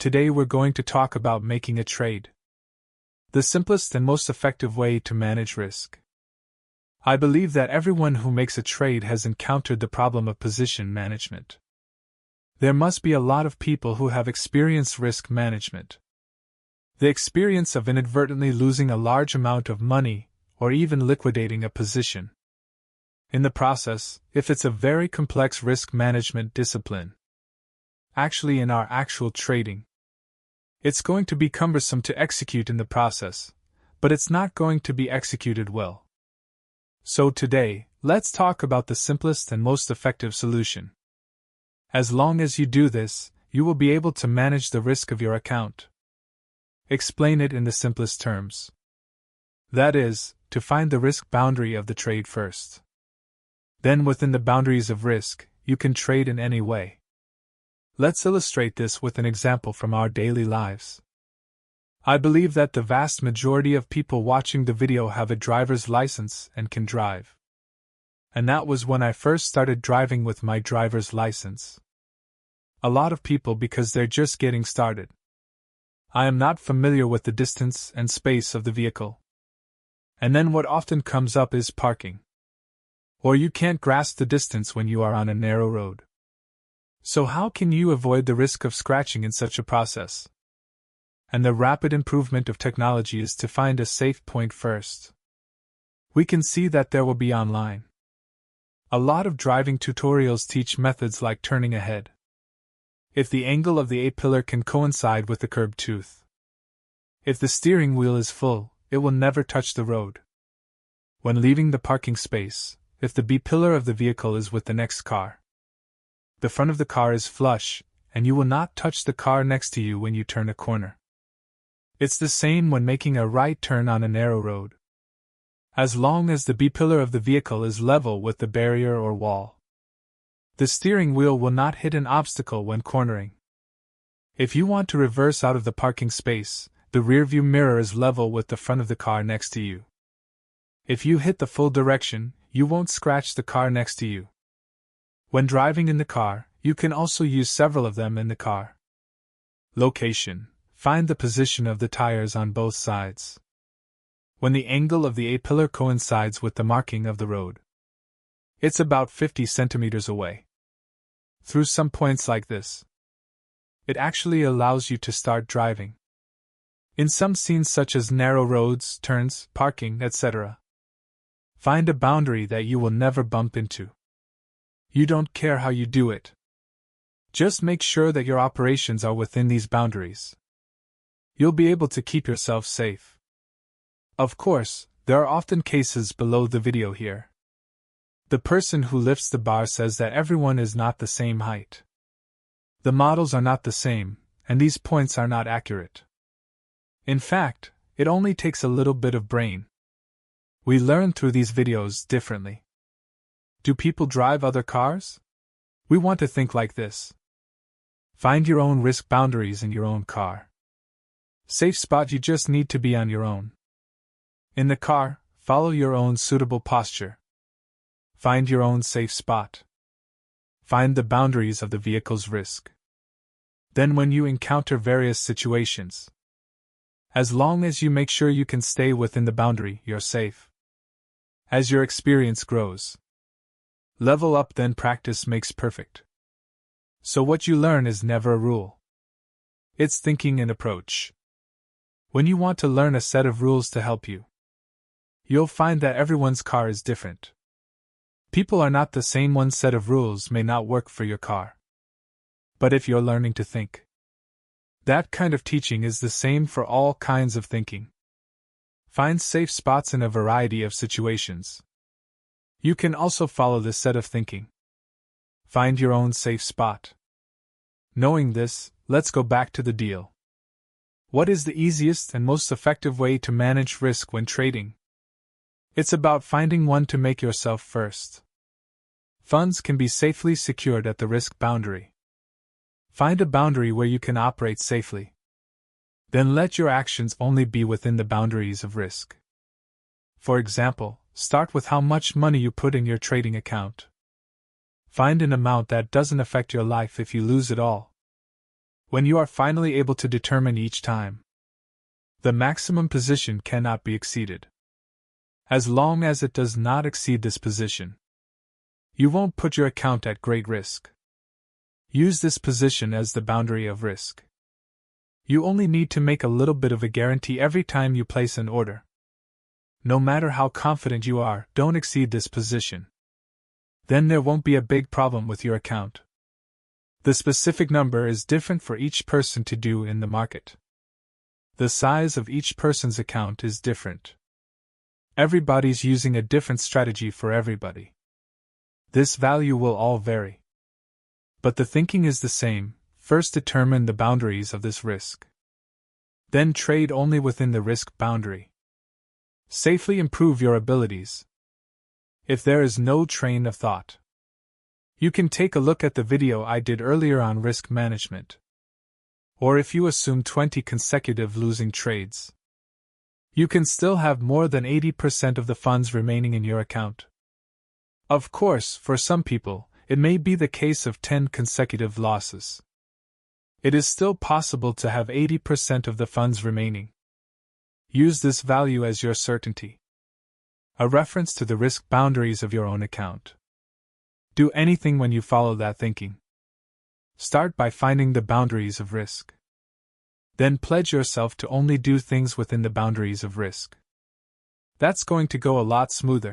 Today we're going to talk about making a trade. The simplest and most effective way to manage risk. I believe that everyone who makes a trade has encountered the problem of position management. There must be a lot of people who have experienced risk management. The experience of inadvertently losing a large amount of money, or even liquidating a position. In the process, if it's a very complex risk management discipline, actually in our actual trading, it's going to be cumbersome to execute in the process, but it's not going to be executed well. So today, let's talk about the simplest and most effective solution. As long as you do this, you will be able to manage the risk of your account. Explain it in the simplest terms. That is, to find the risk boundary of the trade first. Then within the boundaries of risk, you can trade in any way. Let's illustrate this with an example from our daily lives. I believe that the vast majority of people watching the video have a driver's license and can drive. And that was when I first started driving with my driver's license. A lot of people because they're just getting started. I am not familiar with the distance and space of the vehicle. And then what often comes up is parking. Or you can't grasp the distance when you are on a narrow road. So how can you avoid the risk of scratching in such a process? And the rapid improvement of technology is to find a safe point first. We can see that there will be online. A lot of driving tutorials teach methods like turning ahead. If the angle of the A-pillar can coincide with the curb tooth. If the steering wheel is full, it will never touch the road. When leaving the parking space, if the B-pillar of the vehicle is with the next car, the front of the car is flush, and you will not touch the car next to you when you turn a corner. It's the same when making a right turn on a narrow road. As long as the B-pillar of the vehicle is level with the barrier or wall, the steering wheel will not hit an obstacle when cornering. If you want to reverse out of the parking space, the rearview mirror is level with the front of the car next to you. If you hit the full direction, you won't scratch the car next to you. When driving in the car, you can also use several of them in the car. Location. Find the position of the tires on both sides. When the angle of the A-pillar coincides with the marking of the road, it's about 50 centimeters away. Through some points like this, it actually allows you to start driving. In some scenes such as narrow roads, turns, parking, etc., find a boundary that you will never bump into. You don't care how you do it. Just make sure that your operations are within these boundaries. You'll be able to keep yourself safe. Of course, there are often cases below the video here. The person who lifts the bar says that everyone is not the same height. The models are not the same, and these points are not accurate. In fact, it only takes a little bit of brain. We learn through these videos differently. Do people drive other cars? We want to think like this. Find your own risk boundaries in your own car. Safe spot, you just need to be on your own. In the car, follow your own suitable posture. Find your own safe spot. Find the boundaries of the vehicle's risk. Then when you encounter various situations, as long as you make sure you can stay within the boundary, you're safe. As your experience grows, level up, then practice makes perfect. So what you learn is never a rule. It's thinking and approach. When you want to learn a set of rules to help you, you'll find that everyone's car is different. People are not the same. One set of rules may not work for your car. But if you're learning to think, that kind of teaching is the same for all kinds of thinking. Find safe spots in a variety of situations. You can also follow this set of thinking. Find your own safe spot. Knowing this, let's go back to the deal. What is the easiest and most effective way to manage risk when trading? It's about finding one to make yourself first. Funds can be safely secured at the risk boundary. Find a boundary where you can operate safely. Then let your actions only be within the boundaries of risk. For example, start with how much money you put in your trading account. Find an amount that doesn't affect your life if you lose it all. When you are finally able to determine each time, the maximum position cannot be exceeded. As long as it does not exceed this position, you won't put your account at great risk. Use this position as the boundary of risk. You only need to make a little bit of a guarantee every time you place an order. No matter how confident you are, don't exceed this position. Then there won't be a big problem with your account. The specific number is different for each person to do in the market. The size of each person's account is different. Everybody's using a different strategy for everybody. This value will all vary. But the thinking is the same. First, determine the boundaries of this risk. Then trade only within the risk boundary. Safely improve your abilities. If there is no train of thought, you can take a look at the video I did earlier on risk management. Or if you assume 20 consecutive losing trades, you can still have more than 80% of the funds remaining in your account. Of course, for some people, it may be the case of 10 consecutive losses. It is still possible to have 80% of the funds remaining. Use this value as your certainty. A reference to the risk boundaries of your own account. Do anything when you follow that thinking. Start by finding the boundaries of risk. Then pledge yourself to only do things within the boundaries of risk. That's going to go a lot smoother.